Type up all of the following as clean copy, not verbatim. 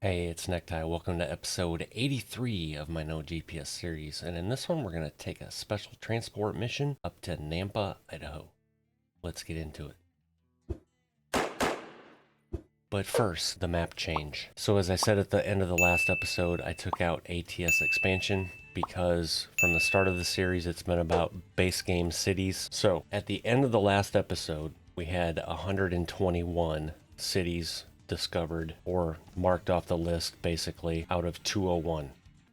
Hey, it's NECKTIE. Welcome to episode 83 of my No GPS series. And in this one, we're going to take a special transport mission up to Nampa, Idaho. Let's get into it. But first, the map change. So as I said at the end of the last episode, I took out ATS Expansion because from the start of the series, it's been about base game cities. So at the end of the last episode, we had 121 cities discovered or marked off the list basically out of 201.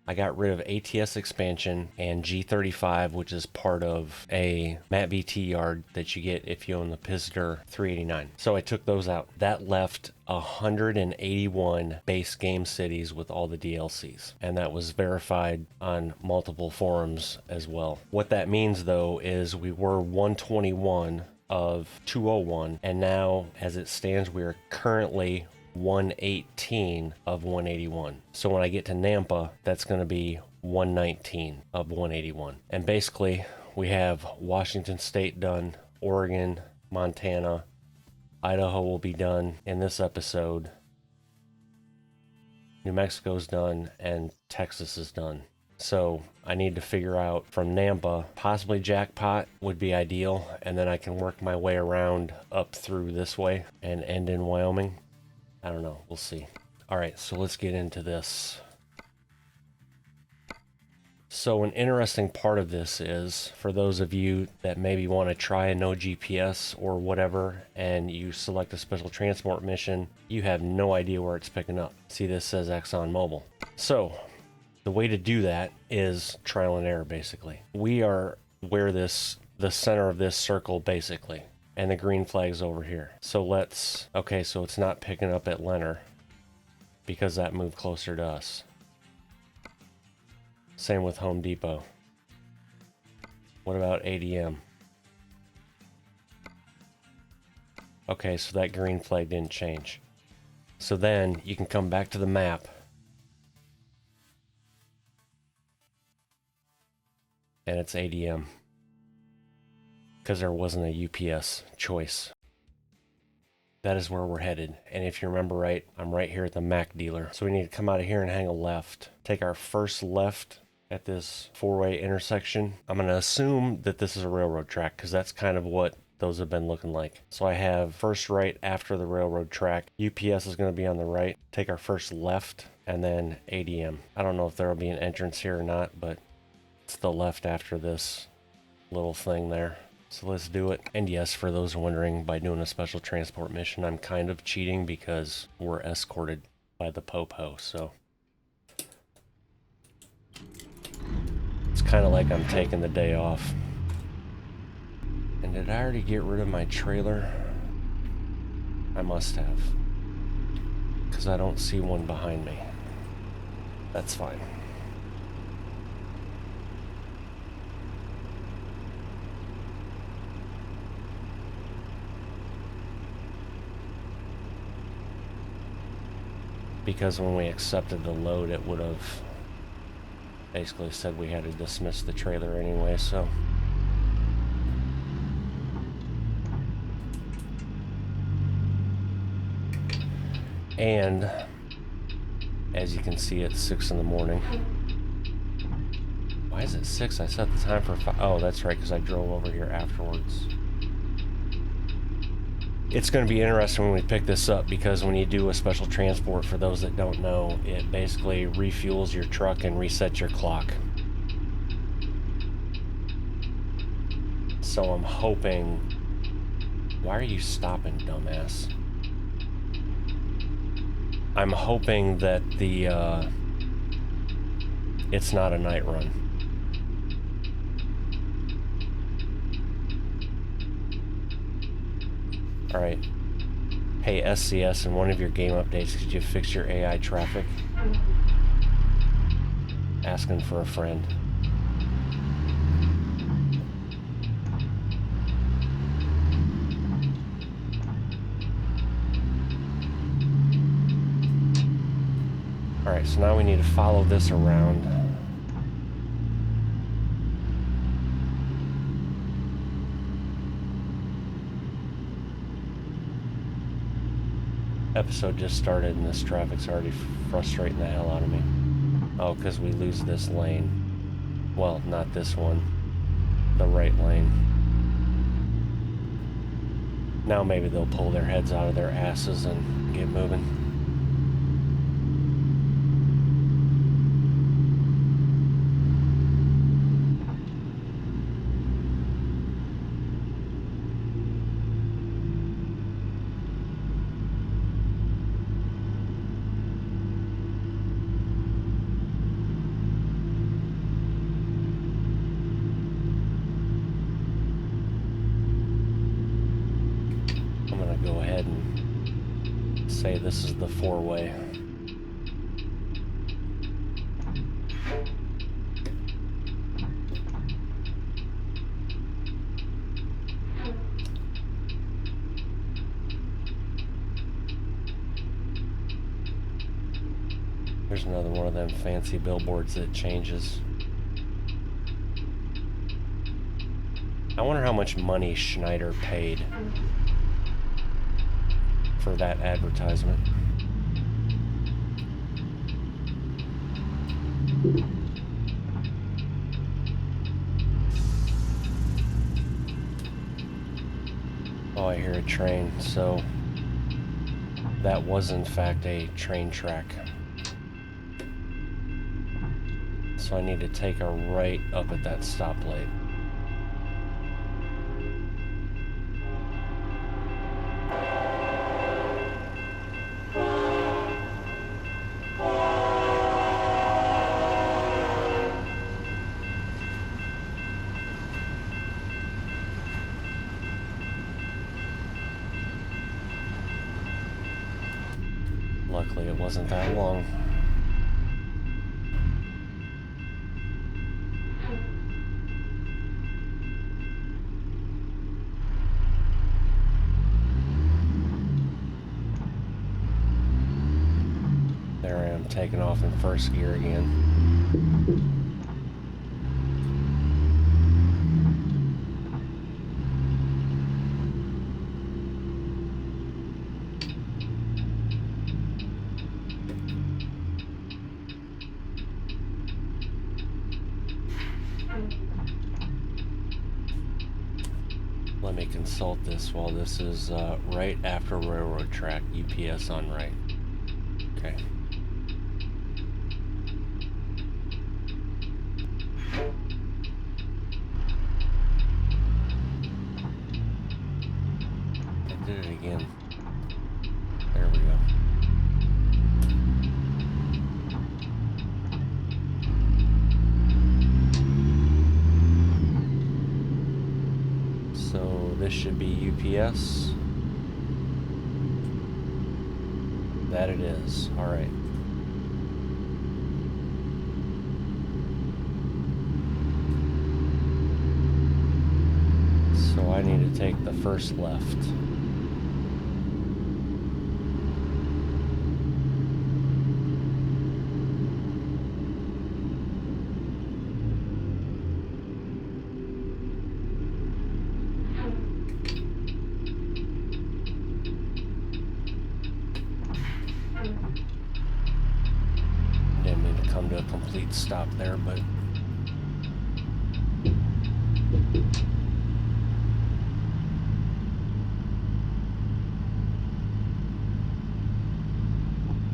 I got rid of ATS Expansion and G35, which is part of a Matt VT yard that you get if you own the Pizzster 389. So I took those out. That left 181 base game cities with all the DLCs. And that was verified on multiple forums as well. What that means though is we were 121 of 201, and now as it stands we are currently 118 of 181. So when I get to Nampa, that's going to be 119 of 181. And basically we have Washington State done, Oregon, Montana, Idaho will be done in this episode, New Mexico's done, and Texas is done. So I need to figure out from Nampa, possibly Jackpot would be ideal, and then I can work my way around up through this way and end in Wyoming. I don't know, we'll see. All right, so let's get into this. So an interesting part of this is, for those of you that maybe want to try a no GPS or whatever, and you select a special transport mission, you have no idea where it's picking up. See, this says ExxonMobil. So the way to do that is trial and error, basically. We are where the center of this circle, basically, and the green flag's over here. So okay, so it's not picking up at Leonard because that moved closer to us. Same with Home Depot. What about ADM? Okay, so that green flag didn't change. So then you can come back to the map and it's ADM because there wasn't a UPS choice. That is where we're headed. And if you remember right, I'm right here at the Mac dealer. So we need to come out of here and hang a left. Take our first left at this four-way intersection. I'm going to assume that this is a railroad track because that's kind of what those have been looking like. So I have first right after the railroad track. UPS is going to be on the right. Take our first left and then ADM. I don't know if there will be an entrance here or not, but it's the left after this little thing there. So let's do it. And yes, for those wondering, by doing a special transport mission, I'm kind of cheating because we're escorted by the Popo, so it's kind of like I'm taking the day off. And did I already get rid of my trailer? I must have, because I don't see one behind me. That's fine. Because when we accepted the load, it would have basically said we had to dismiss the trailer anyway, so. And as you can see, it's 6 in the morning. Why is it 6? I set the time for 5. Oh, that's right, because I drove over here afterwards. It's going to be interesting when we pick this up because when you do a special transport, for those that don't know, it basically refuels your truck and resets your clock. So I'm hoping... Why are you stopping, dumbass? I'm hoping that it's not a night run. Alright. Hey, SCS, in one of your game updates, could you fix your AI traffic? Asking for a friend. Alright, so now we need to follow this around. Episode just started and this traffic's already frustrating the hell out of me. Oh, because we lose this lane. Well, not this one. The right lane. Now maybe they'll pull their heads out of their asses and get moving. Go ahead and say this is the four-way. There's another one of them fancy billboards that changes. I wonder how much money Schneider paid for that advertisement. Oh, I hear a train, so that was in fact a train track. So I need to take a right up at that stoplight. Luckily, it wasn't that long. There I am, taking off in first gear again. Let me consult this while this is right after railroad track, UPS on right. Okay. I did it again. There we go. So this should be UPS. That it is. All right. So I need to take the first left. Didn't mean to come to a complete stop there, but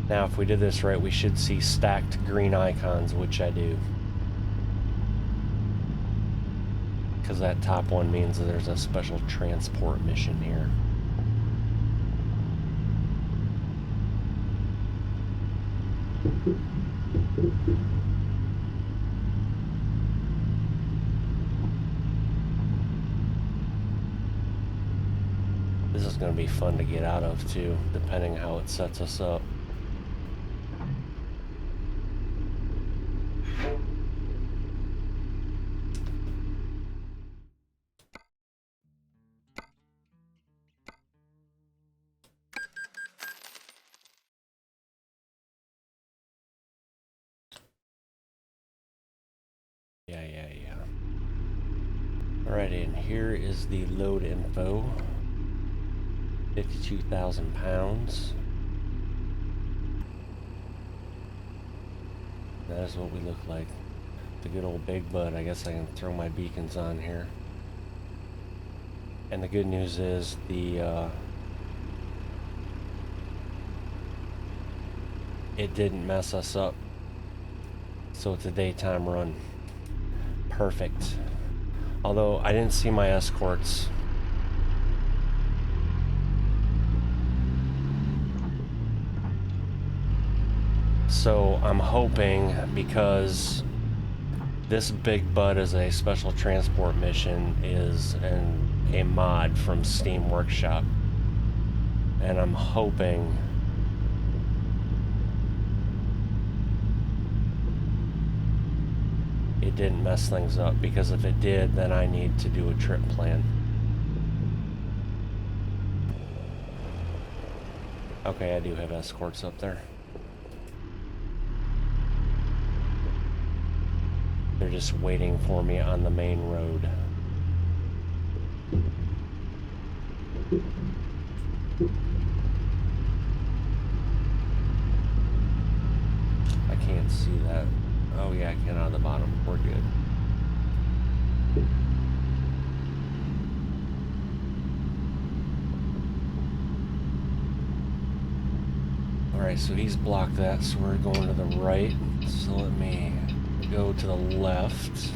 now if we did this right, we should see stacked green icons, which I do. Because that top one means that there's a special transport mission here. This is going to be fun to get out of too, depending how it sets us up. Yeah. Alrighty, and here is the load info. 52,000 pounds. That is what we look like. The good old big bud. I guess I can throw my beacons on here. And the good news is it didn't mess us up. So it's a daytime run. Perfect. Although I didn't see my escorts. So I'm hoping, because this big bud is a special transport mission, is a mod from Steam Workshop, and I'm hoping it didn't mess things up, because if it did, then I need to do a trip plan. Okay, I do have escorts up there. They're just waiting for me on the main road. I can't see that. Oh yeah, I can on the bottom. We're good. Alright, so he's blocked that, so we're going to the right. So let me go to the left.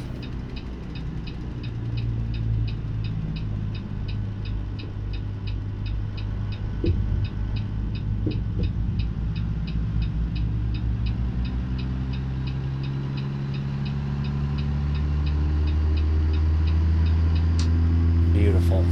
Beautiful.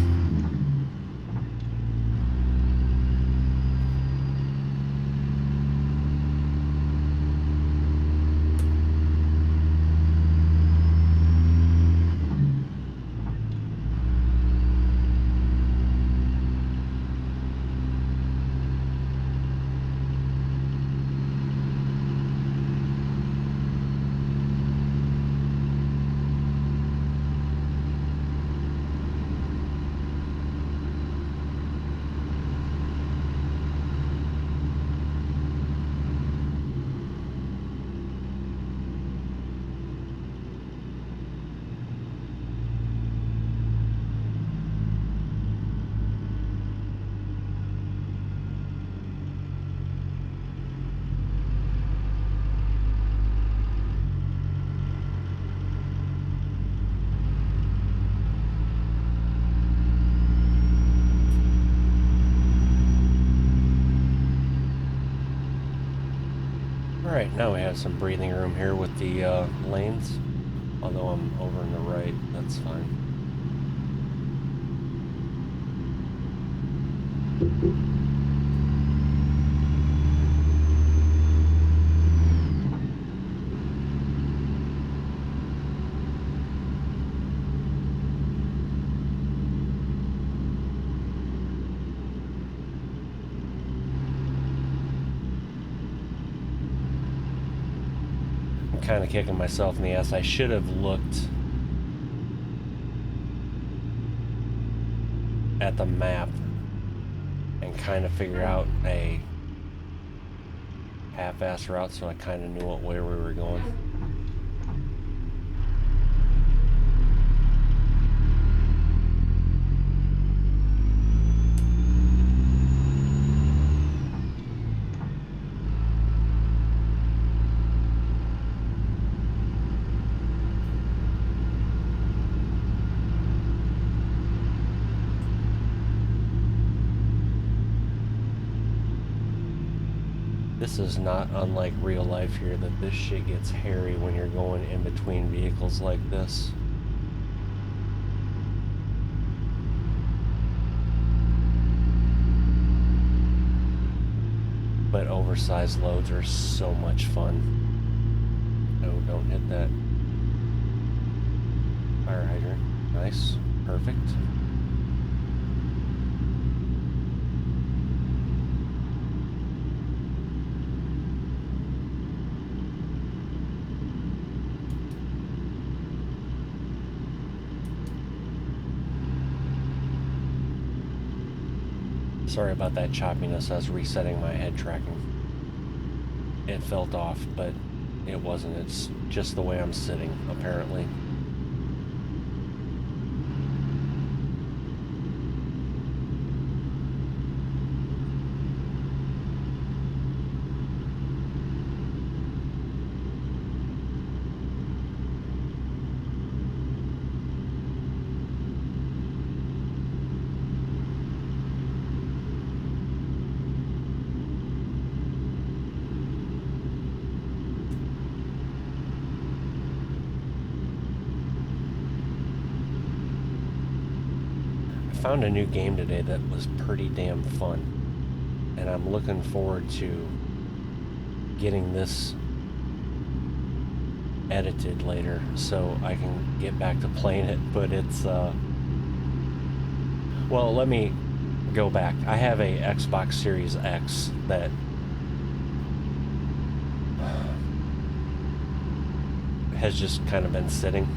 Alright, now we have some breathing room here with the lanes. Although I'm over on the right, that's fine. Kind of kicking myself in the ass. I should have looked at the map and kind of figure out a half-ass route, so I kind of knew what way we were going. This is not unlike real life here, that this shit gets hairy when you're going in between vehicles like this. But oversized loads are so much fun. No, don't hit that. Fire hydrant. Nice. Perfect. Sorry about that choppiness. I was resetting my head tracking. It felt off, but it wasn't. It's just the way I'm sitting, apparently. Found a new game today that was pretty damn fun, and I'm looking forward to getting this edited later so I can get back to playing it. But it's well, let me go back. I have a Xbox Series X that has just kind of been sitting.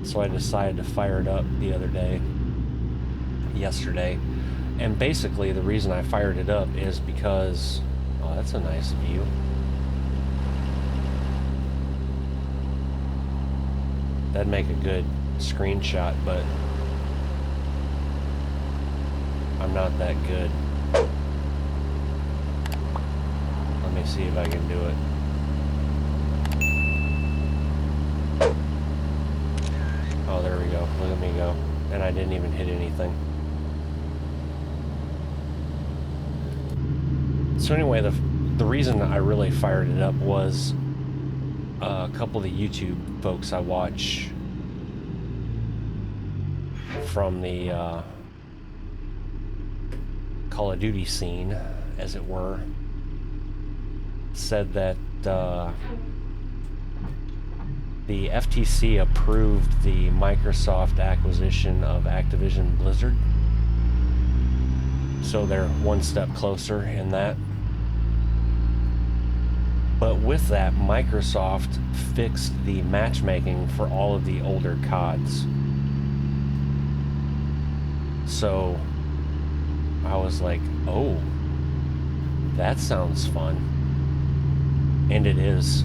So I decided to fire it up the other day, yesterday, and basically the reason I fired it up is because, oh, that's a nice view. That'd make a good screenshot, but I'm not that good. Let me see if I can do it. Oh, there we go. Look at me go. And I didn't even hit anything. So anyway, the reason I really fired it up was a couple of the YouTube folks I watch from the Call of Duty scene, as it were, said that the FTC approved the Microsoft acquisition of Activision Blizzard. So they're one step closer in that. But with that, Microsoft fixed the matchmaking for all of the older CODs. So I was like, oh, that sounds fun. And it is.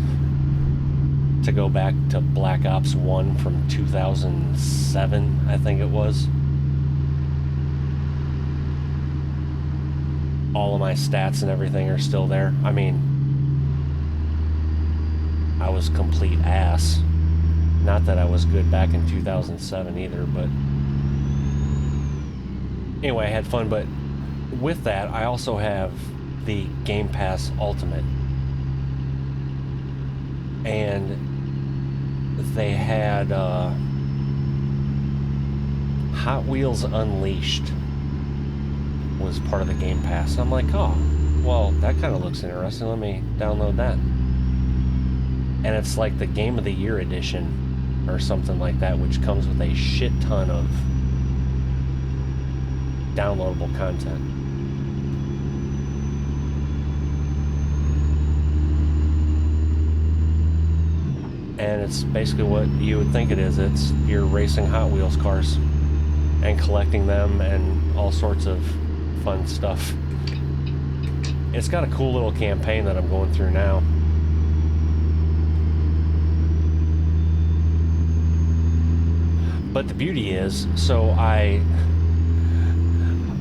To go back to Black Ops 1 from 2007, I think it was. All of my stats and everything are still there. I mean, I was complete ass. Not that I was good back in 2007 either, but anyway, I had fun. But with that, I also have the Game Pass Ultimate. And they had Hot Wheels Unleashed was part of the Game Pass. I'm like, oh, well, that kind of looks interesting. Let me download that. And it's like the Game of the Year edition or something like that, which comes with a shit ton of downloadable content. And it's basically what you would think it is. It's you're racing Hot Wheels cars and collecting them and all sorts of fun stuff. It's got a cool little campaign that I'm going through now. But the beauty is, so I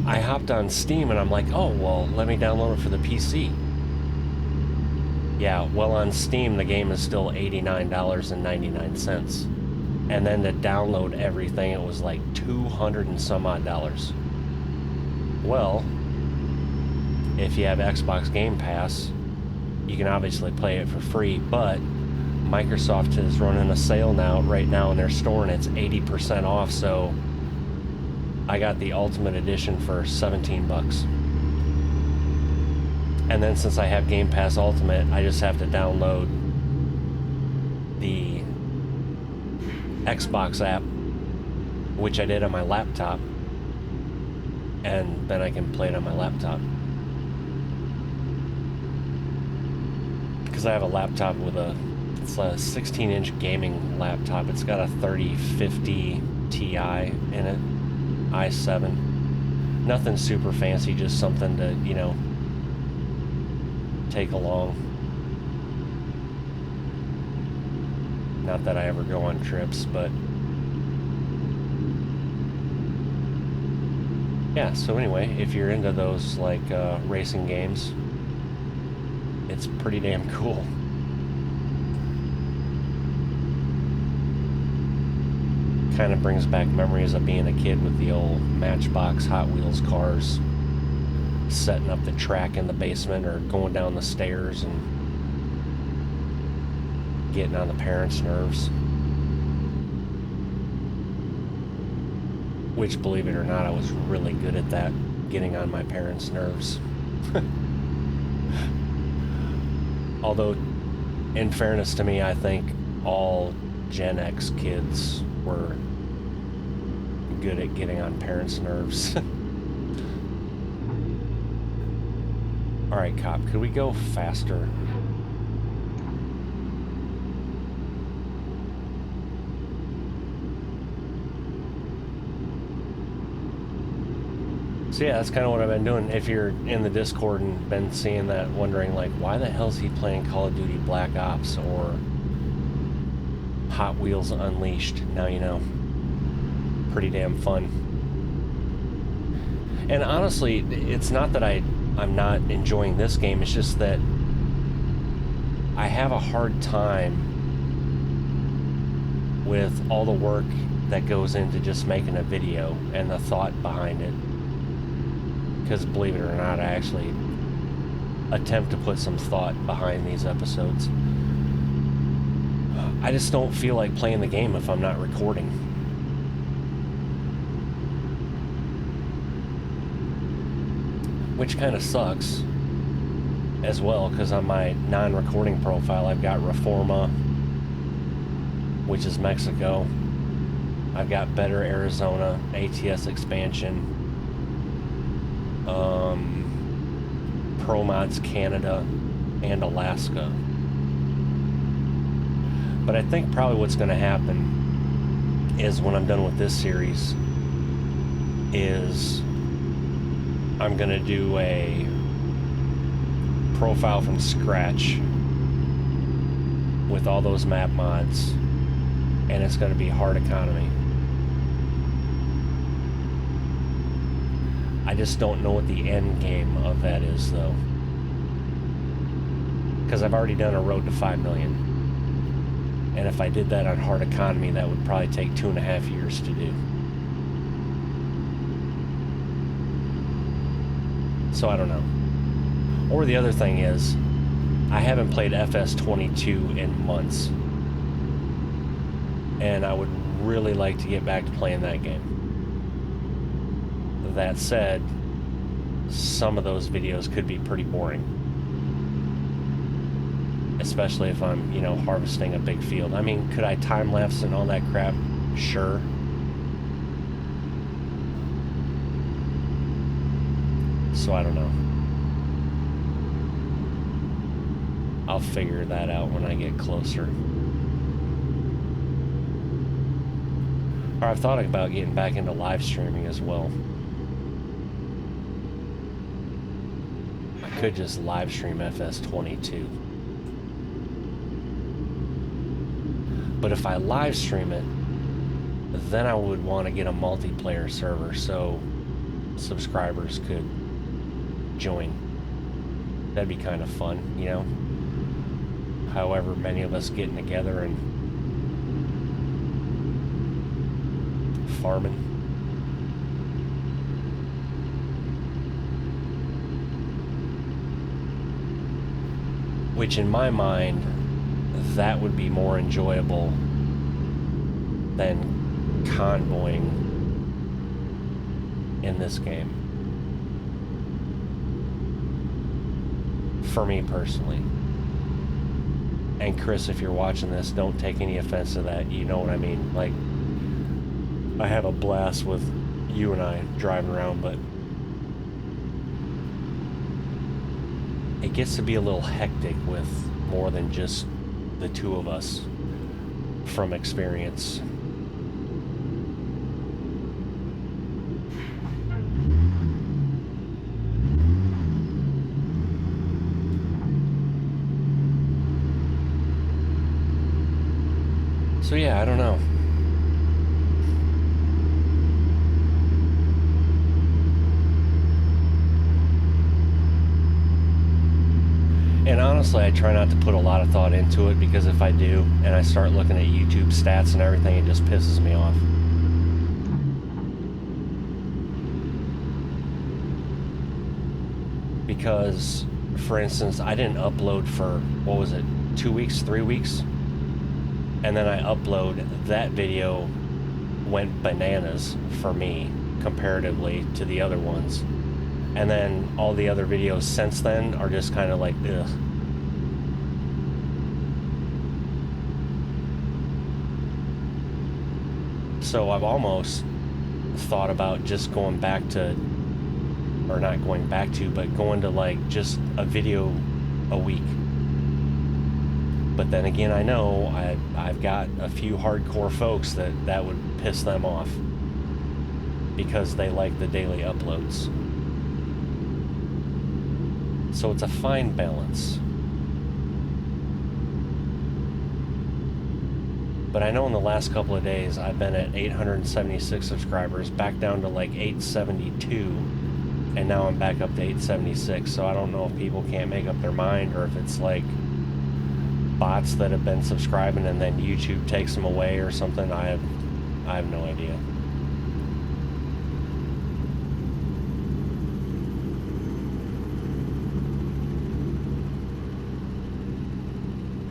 hopped on Steam and I'm like, oh, well, let me download it for the PC. Yeah, well, on Steam, the game is still $89.99. And then to download everything, it was like $200 and some odd. Well, if you have Xbox Game Pass, you can obviously play it for free, but Microsoft is running a sale right now in their store, and it's 80% off, so I got the Ultimate Edition for $17. And then since I have Game Pass Ultimate, I just have to download the Xbox app, which I did on my laptop, and then I can play it on my laptop. Because I have a laptop with it's a 16-inch gaming laptop. It's got a 3050 Ti in it, i7. Nothing super fancy, just something to, you know, take along. Not that I ever go on trips, but yeah, so anyway, if you're into those like racing games, it's pretty damn cool. Kind of brings back memories of being a kid with the old Matchbox Hot Wheels cars, setting up the track in the basement or going down the stairs and getting on the parents' nerves. Which, believe it or not, I was really good at that, getting on my parents' nerves. Although, in fairness to me, I think all Gen X kids were good at getting on parents' nerves. Alright, cop, could we go faster? So yeah, that's kind of what I've been doing. If you're in the Discord and been seeing that, wondering like, why the hell is he playing Call of Duty Black Ops or Hot Wheels Unleashed? Now you know. Pretty damn fun. And honestly, it's not that I'm not enjoying this game, it's just that I have a hard time with all the work that goes into just making a video and the thought behind it. Because believe it or not, I actually attempt to put some thought behind these episodes. I just don't feel like playing the game if I'm not recording. Which kind of sucks as well, because on my non-recording profile I've got Reforma, which is Mexico. I've got Better Arizona, ATS Expansion, Pro Mods Canada, and Alaska. But I think probably what's going to happen is when I'm done with this series is I'm going to do a profile from scratch with all those map mods, and it's going to be hard economy. I just don't know what the end game of that is, though. Because I've already done a road to 5 million. And if I did that on hard economy, that would probably take 2.5 years to do. So I don't know. Or the other thing is, I haven't played FS22 in months. And I would really like to get back to playing that game. That said, some of those videos could be pretty boring. Especially if I'm, you know, harvesting a big field. I mean, could I time-lapse and all that crap? Sure. So I don't know. I'll figure that out when I get closer. Or I've thought about getting back into live streaming as well. I could just live stream FS22. But if I live stream it, then I would want to get a multiplayer server so subscribers could join. That'd be kind of fun, you know? However many of us getting together and farming. Which in my mind, that would be more enjoyable than convoying in this game. For me personally. And Chris, if you're watching this, don't take any offense to that. You know what I mean? Like, I have a blast with you and I driving around, but it gets to be a little hectic with more than just the two of us from experience. So yeah, I don't know. And honestly, I try not to put a lot of thought into it, because if I do, and I start looking at YouTube stats and everything, it just pisses me off. Because, for instance, I didn't upload for, what was it, 2 weeks, 3 weeks? And then I upload, that video went bananas for me, comparatively to the other ones. And then all the other videos since then are just kind of like, ugh. So I've almost thought about just going back to, or not going back to, but going to like just a video a week. But then again, I know I've got a few hardcore folks that would piss them off, because they like the daily uploads. So it's a fine balance. But I know in the last couple of days, I've been at 876 subscribers, back down to like 872, and now I'm back up to 876. So I don't know if people can't make up their mind, or if it's like bots that have been subscribing and then YouTube takes them away or something. I have no idea.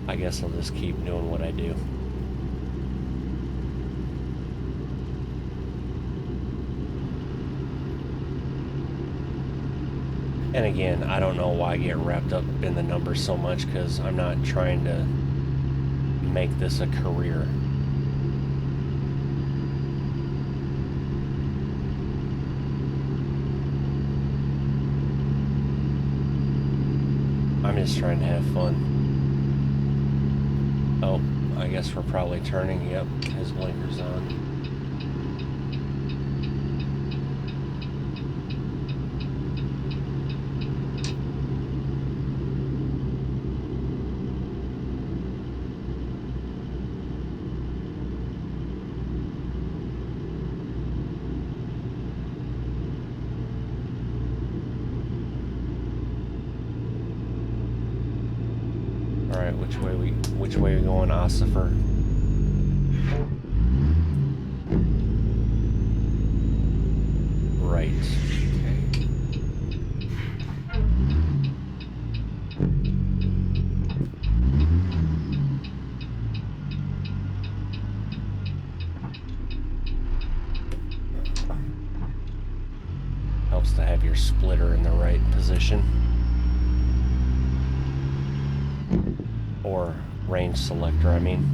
I guess I'll just keep doing what I do. And again, I don't know why I get wrapped up in the numbers so much, because I'm not trying to make this a career. I'm just trying to have fun. Oh, I guess we're probably turning. Yep, his blinker's on. Alright, which way are we going, Ossifer? Right. Okay. Helps to have your splitter in the right position. Or range selector, I mean.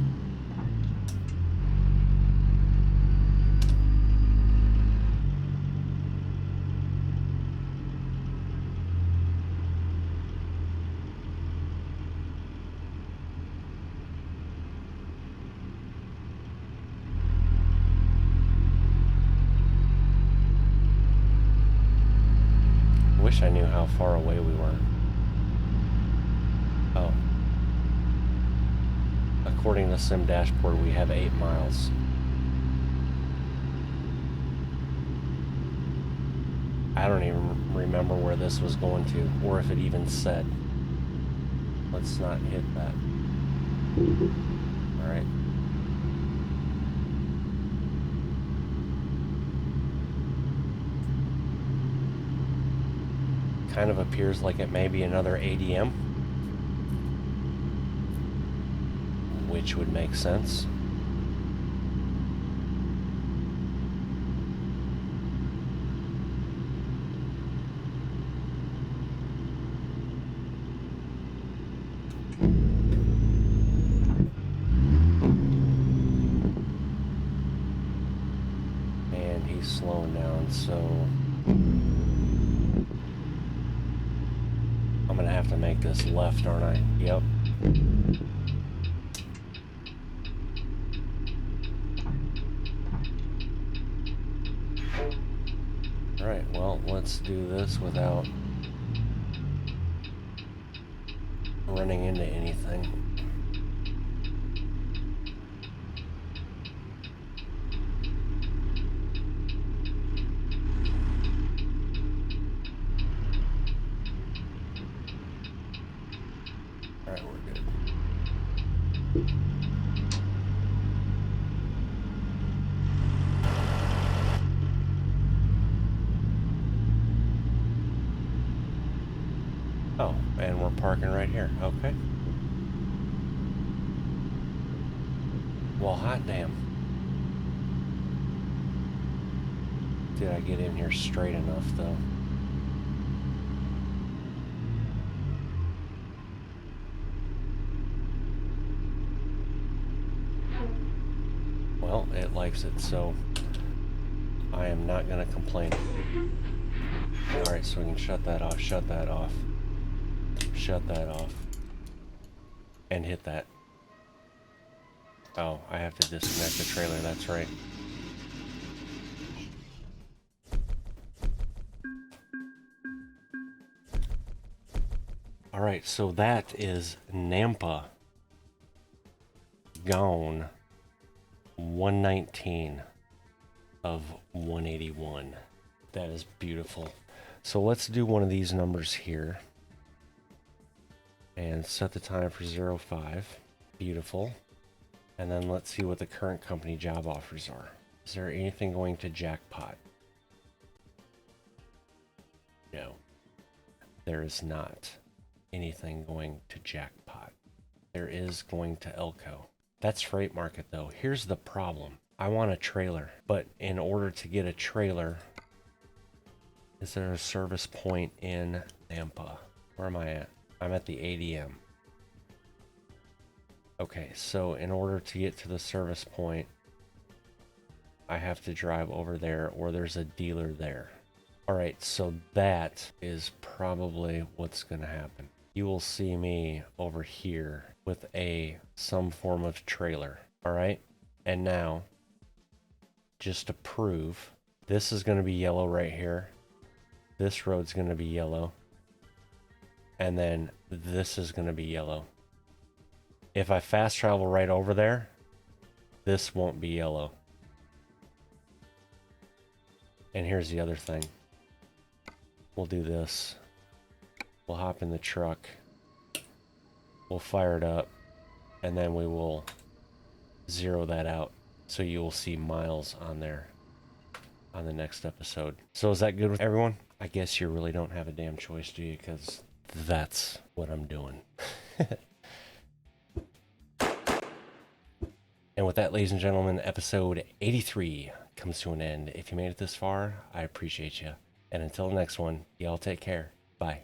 Wish I knew how far away we were. Oh. According to Sim Dashboard, we have 8 miles. I don't even remember where this was going to, or if it even said. Let's not hit that. Alright. Kind of appears like it may be another ADM, which would make sense. And he's slowing down, so I'm gonna have to make this left, aren't I? Yep. Alright, well, let's do this without running into anything. All right, we're good. Oh, and we're parking right here. Okay. Well, hot damn. Did I get in here straight enough, though? Well, it likes it, so I am not going to complain. Alright, so we can shut that off, shut that off, shut that off, and hit that. Oh, I have to disconnect the trailer, that's right. Alright, so that is Nampa gone 119 of 181. That is beautiful. So let's do one of these numbers here and set the time for 05. Beautiful. And then let's see what the current company job offers are. Is there anything going to jackpot? No, there is not anything going to jackpot. There is going to Elko. That's freight market though. Here's the problem. I want a trailer, but in order to get a trailer, is there a service point in Nampa? Where am I at? I'm at the ADM. Okay, so in order to get to the service point, I have to drive over there, or there's a dealer there. Alright, so that is probably what's going to happen. You will see me over here with some form of trailer. Alright, and now, just to prove, this is going to be yellow right here. This road's going to be yellow. And then this is going to be yellow. If I fast travel right over there, this won't be yellow. And here's the other thing. We'll do this. We'll hop in the truck. We'll fire it up. And then we will zero that out. So you will see miles on there on the next episode. So is that good with everyone? I guess you really don't have a damn choice, do you? Because that's what I'm doing. And with that, ladies and gentlemen, episode 83 comes to an end. If you made it this far, I appreciate you. And until the next one, y'all take care. Bye.